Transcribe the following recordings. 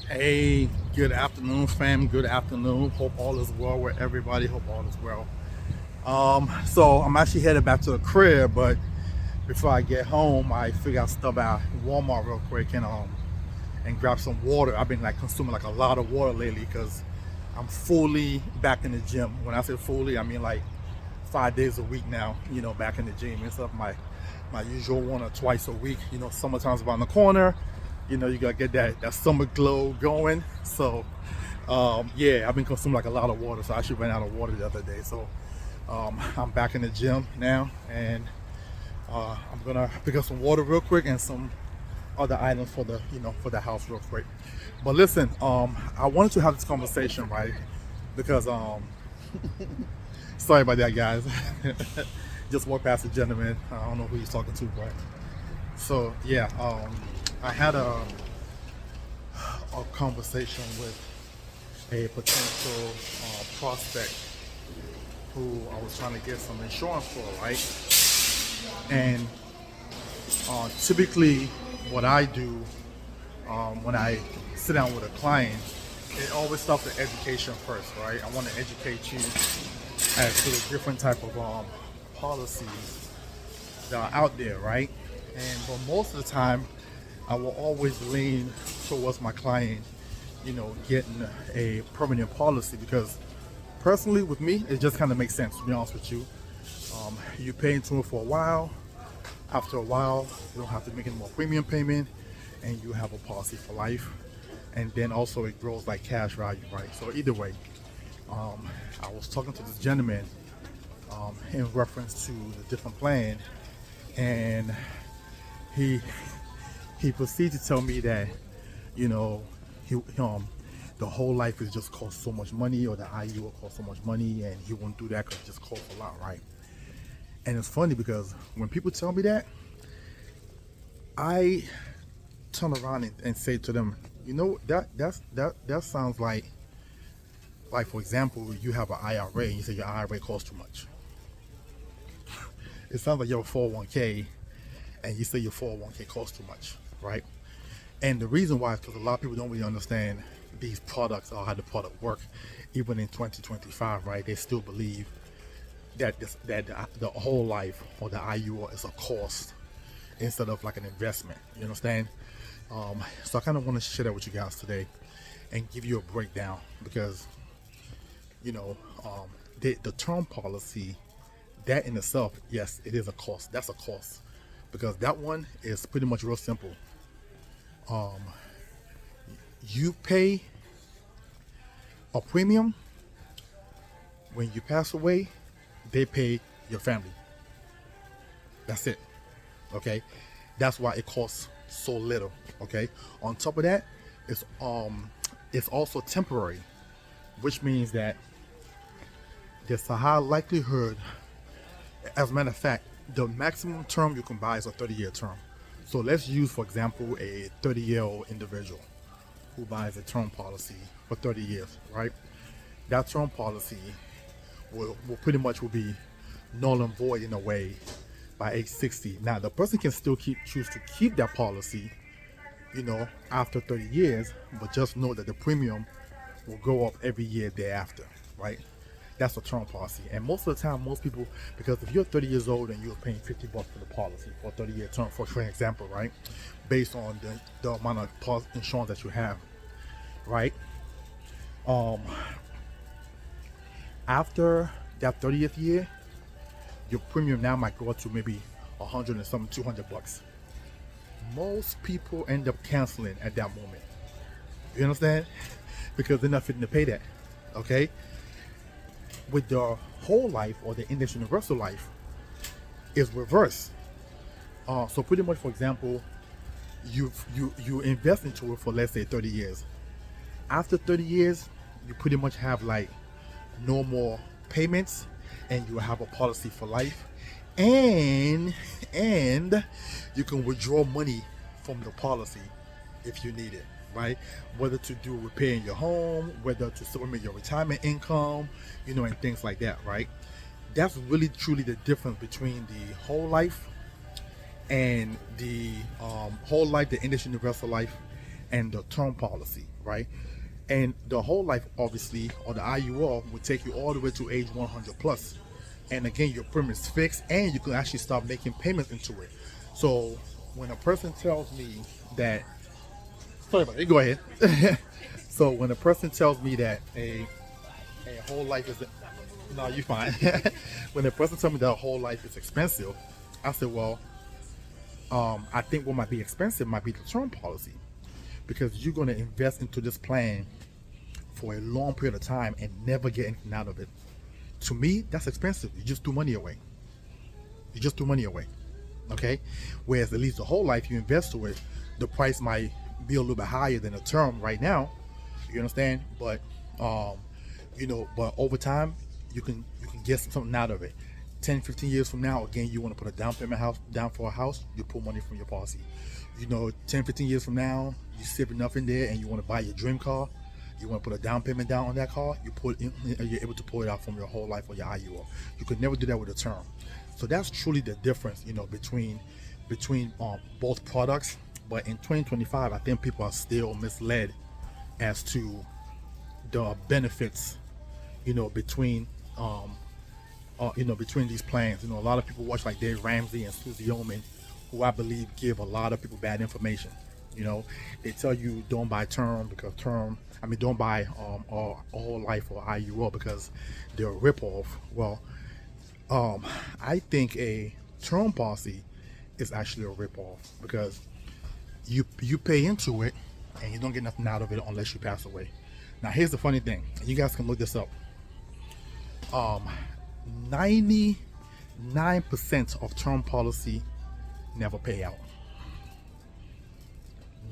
Hey, good afternoon, fam. Good afternoon. Hope all is well with everybody. Hope all is well. So I'm actually headed back to the crib, but before I get home, I figure I'll stop at Walmart real quick and grab some water. I've been like consuming like a lot of water lately because I'm fully back in the gym. When I say fully, I mean like 5 days a week now. Back in the gym instead of my usual one or twice a week. Summertime's around the corner. You gotta get that summer glow going. So, yeah, I've been consuming like a lot of water. So I actually ran out of water the other day. So, I'm back in the gym now, and I'm gonna pick up some water real quick and some other items for the house real quick. But listen, I wanted to have this conversation, right? Because sorry about that, guys. Just walked past a gentleman. I don't know who he's talking to, but so yeah, I had a conversation with a potential prospect who I was trying to get some insurance for, right? And typically, what I do when I sit down with a client, it always starts with education first, right? I want to educate you as to the different type of policies that are out there, right? And but most of the time, I will always lean towards my client, getting a permanent policy because personally, with me, it just kind of makes sense. To be honest with you, you pay into it for a while. After a while, you don't have to make any more premium payment, and you have a policy for life. And then also it grows like cash value, right? So either way, I was talking to this gentleman in reference to the different plan, and he he proceeded to tell me that you know he the whole life is just cost so much money, or the IU will cost so much money, and he won't do that because it just costs a lot, right? And it's funny because when people tell me that, I turn around and say to them, that sounds like for example, you have an IRA and you say your IRA costs too much. It sounds like you have a 401k and you say your 401k costs too much, right? And the reason why is because a lot of people don't really understand these products or how the product work. Even in 2025, right? They still believe that the whole life or the IUR is a cost instead of like an investment. You understand? So I kind of want to share that with you guys today and give you a breakdown because you know the term policy, that in itself, yes, it is a cost. That's a cost because that one is pretty much real simple. You pay a premium. When you pass away, they pay your family. That's it. Okay, that's why it costs so little. Okay, on top of that, it's also temporary, which means that there's a high likelihood. As a matter of fact, the maximum term you can buy is a 30-year term. So let's use, for example, a 30-year-old individual who buys a term policy for 30 years, right? That term policy will pretty much will be null and void in a way by age 60. Now, the person can still choose to keep that policy, after 30 years, but just know that the premium will go up every year thereafter, right? That's a term policy. And most of the time, most people, because if you're 30 years old and you're paying $50 for the policy for a 30-year term, for example, right? Based on the amount of insurance that you have, right? Um, After that 30th year, your premium now might go up to maybe 100 and some $200. Most people end up canceling at that moment. You understand? Because they're not fitting to pay that. Okay? With the whole life or the index universal life, is reverse. So pretty much, for example, you invest into it for let's say 30 years. After 30 years, you pretty much have like no more payments, and you have a policy for life, and you can withdraw money from the policy if you need it, right? Whether to do repairing your home, whether to supplement your retirement income, and things like that, right? That's really truly the difference between the whole life and the whole life, the index universal life, and the term policy, right? And the whole life, obviously, or the IUL will take you all the way to age 100 plus. And again, your premium is fixed, and you can actually start making payments into it. So when a person tells me that, sorry about that, go ahead. So when a person tells me that a whole life is, no, you fine. When a person tells me that a whole life is expensive, I said, well, I think what might be expensive might be the term policy, because you're going to invest into this plan for a long period of time and never get anything out of it. To me, that's expensive. You just threw money away. You just threw money away. Okay? Whereas at least the whole life you invest to it, the price might be a little bit higher than a term right now. You understand? But but over time you can get something out of it. 10, 15 years from now, again, you want to put a down payment down for a house, you pull money from your policy. 10, 15 years from now, you save enough in there and you want to buy your dream car, you want to put a down payment down on that car, you're able to pull it out from your whole life or your IUL. You could never do that with a term. So that's truly the difference, between both products. But in 2025, I think people are still misled as to the benefits, between these plans. A lot of people watch like Dave Ramsey and Susie Oman, who I believe give a lot of people bad information. They tell you don't buy term because don't buy a whole life or IUL because they're a ripoff. Well, I think a term policy is actually a ripoff, because you pay into it and you don't get nothing out of it unless you pass away. Now here's the funny thing, and you guys can look this up. 99% of term policy never pay out.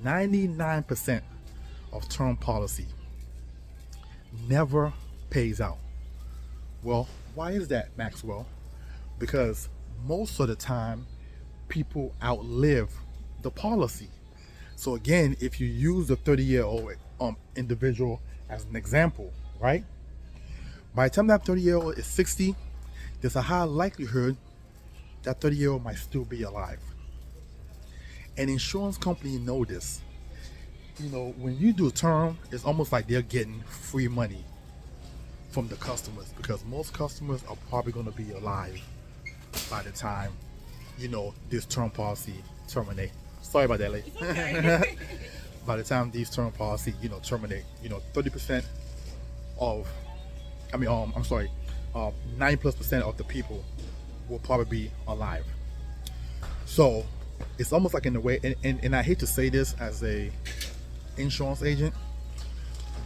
99% of term policy never pays out. Well, why is that, Maxwell? Because most of the time people outlive the policy. So again, if you use the 30-year-old individual as an example, right? By the time that 30-year-old is 60, there's a high likelihood that 30-year-old might still be alive. And insurance companies know this. When you do a term, it's almost like they're getting free money from the customers, because most customers are probably going to be alive by the time, this term policy terminate. Sorry about that, lady. Okay. By the time these term policy, terminate, 30% of, 90+% of the people will probably be alive. So it's almost like, in a way, and I hate to say this as a insurance agent,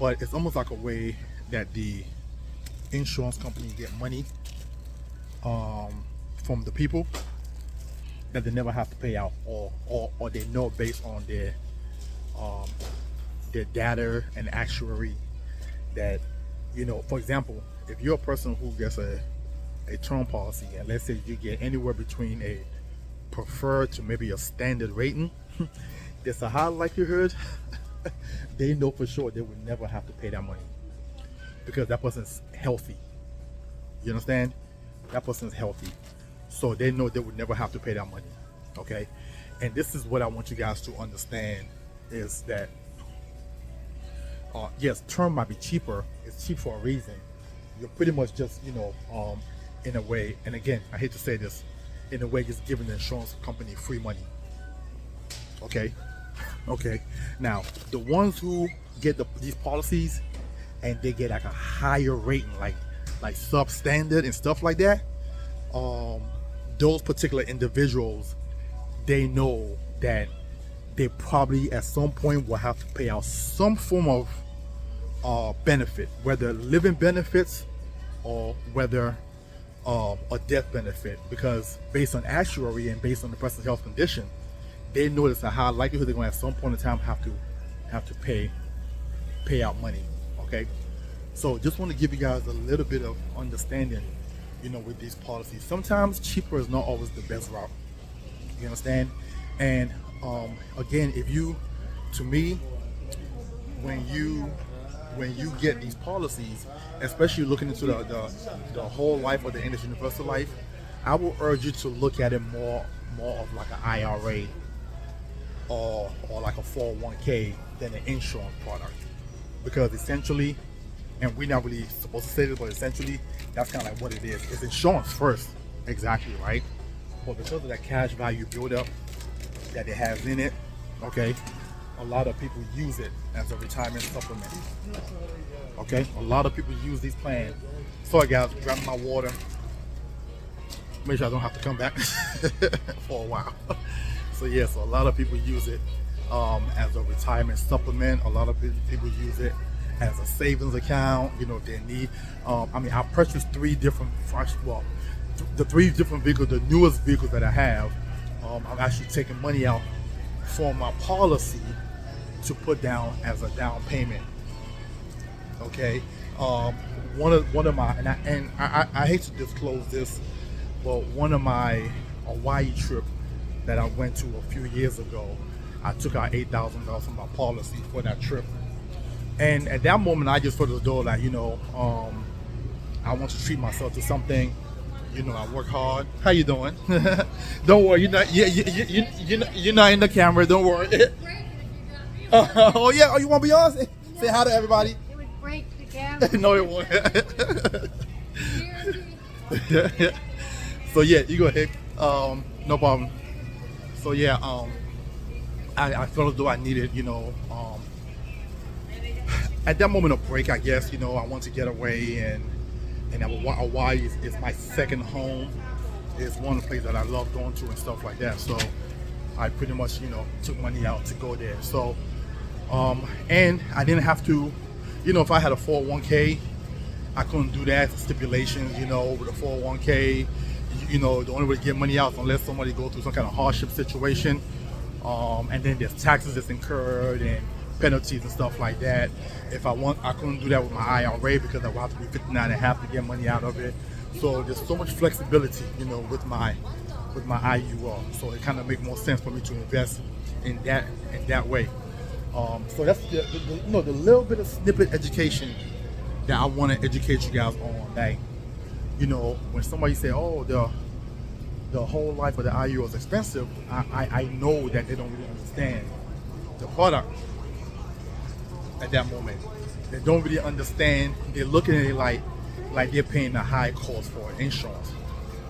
but it's almost like a way that the insurance company get money from the people that they never have to pay out, or they know based on their data and actuary that, for example, if you're a person who gets a term policy, and let's say you get anywhere between a preferred to maybe a standard rating, there's a high likelihood they know for sure they would never have to pay that money, because that person's healthy. You understand? That person's healthy, so they know they would never have to pay that money. Okay? And this is what I want you guys to understand, is that yes, term might be cheaper. It's cheap for a reason. You're pretty much just, in a way, and again, I hate to say this, in a way, just giving the insurance company free money. Okay? Okay. Now, the ones who get these policies and they get like a higher rating, like substandard and stuff like that, those particular individuals, they know that they probably at some point will have to pay out some form of benefit, whether living benefits or whether a death benefit, because based on actuary and based on the person's health condition, they know there's a high likelihood they're going to at some point in time have to pay out money. Okay, so just want to give you guys a little bit of understanding, with these policies. Sometimes cheaper is not always the best route. You understand? And again, to me, when you get these policies, especially looking into the whole life or the industry universal life, I will urge you to look at it more of like an IRA or like a 401k than an insurance product, because essentially, and we're not really supposed to say this, but essentially that's kind of like what it is. It's insurance first, exactly, right? But because of that cash value buildup that it has in it, okay, a lot of people use it as a retirement supplement. Okay, a lot of people use these plans. Sorry guys, grabbing my water. Make sure I don't have to come back for a while. So yeah, so a lot of people use it as a retirement supplement. A lot of people use it as a savings account. You know, if they need. I mean, I purchased three different vehicles, the newest vehicles that I have. I'm actually taking money out from my policy to put down as a down payment. Okay, one of my, and I hate to disclose this, but one of my Hawaii trip that I went to a few years ago, I took out $8,000 from my policy for that trip. And at that moment, I just felt as though, like, you know, I want to treat myself to something. You know, I work hard. How you doing? Don't worry, you're not in the camera. Don't worry. Oh yeah, oh, you want to be on? Say hi to everybody. It would break the camera. No, it won't. So yeah, you go ahead. No problem. So yeah, I felt as though I needed, you know, at that moment of break, I guess, you know, I want to get away, and Hawaii is my second home. It's one of the places that I love going to and stuff like that. So I pretty much, you know, took money out to go there. So, and I didn't have to, you know, if I had a 401k, I couldn't do that. Stipulations, you know, with a 401k, you know, the only way to get money out is unless somebody goes through some kind of hardship situation. And then there's taxes that's incurred and penalties and stuff like that. If I couldn't do that with my IRA because I would have to be 59.5 to get money out of it. So there's so much flexibility, you know, with my IUL. So it kind of makes more sense for me to invest in that way. So that's the you know, the little bit of snippet education that I want to educate you guys on. Like, you know, when somebody say, oh, the whole life of the IUL is expensive, I know that they don't really understand the product at that moment. They don't really understand. They're looking at it like they're paying a high cost for insurance.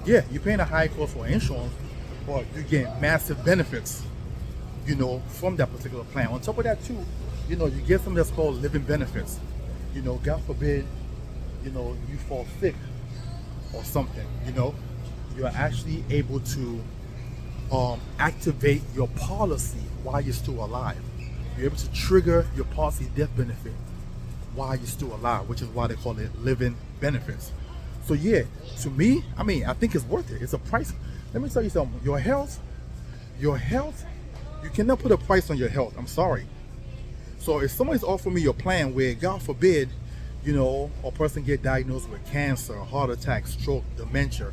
Yeah, you're paying a high cost for insurance, but you get massive benefits, you know, from that particular plan. On top of that too, you know, you get something that's called living benefits. You know, God forbid, you know, you fall sick or something, you know, you're actually able to activate your policy while you're still alive. You're able to trigger your policy death benefit while you're still alive, which is why they call it living benefits. So yeah, to me, I mean, I think it's worth it. It's a price. Let me tell you something. Your health, you cannot put a price on your health. I'm sorry. So if somebody's offering me your plan where, God forbid, you know, a person get diagnosed with cancer, heart attack, stroke, dementia,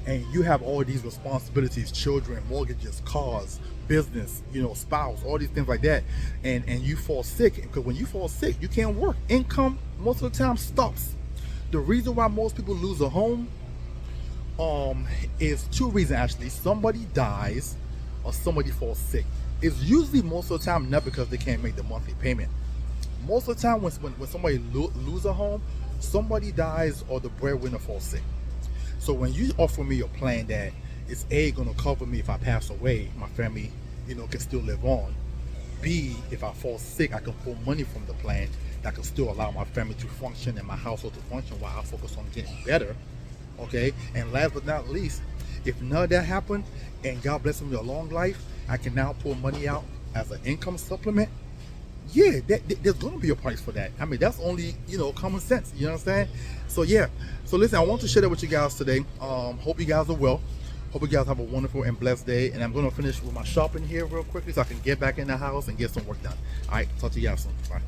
and you have all these responsibilities, children, mortgages, cars, business, you know, spouse, all these things like that, and you fall sick, because when you fall sick, you can't work. Income most of the time stops. The reason why most people lose a home is two reasons actually. Somebody dies or somebody falls sick. It's usually most of the time not because they can't make the monthly payment. Most of the time when somebody lose a home, somebody dies or the breadwinner falls sick. So when you offer me a plan that is A, gonna cover me if I pass away, my family, you know, can still live on. B, if I fall sick, I can pull money from the plan that can still allow my family to function and my household to function while I focus on getting better. Okay, and last but not least, if none of that happened and God bless me with a long life, I can now pull money out as an income supplement. Yeah, there's gonna be a price for that. I mean, that's only, you know, common sense. You know what I'm saying? So yeah. So listen, I want to share that with you guys today. Hope you guys are well. Hope you guys have a wonderful and blessed day. And I'm gonna finish with my shopping here real quickly so I can get back in the house and get some work done. All right, talk to you guys soon. Bye.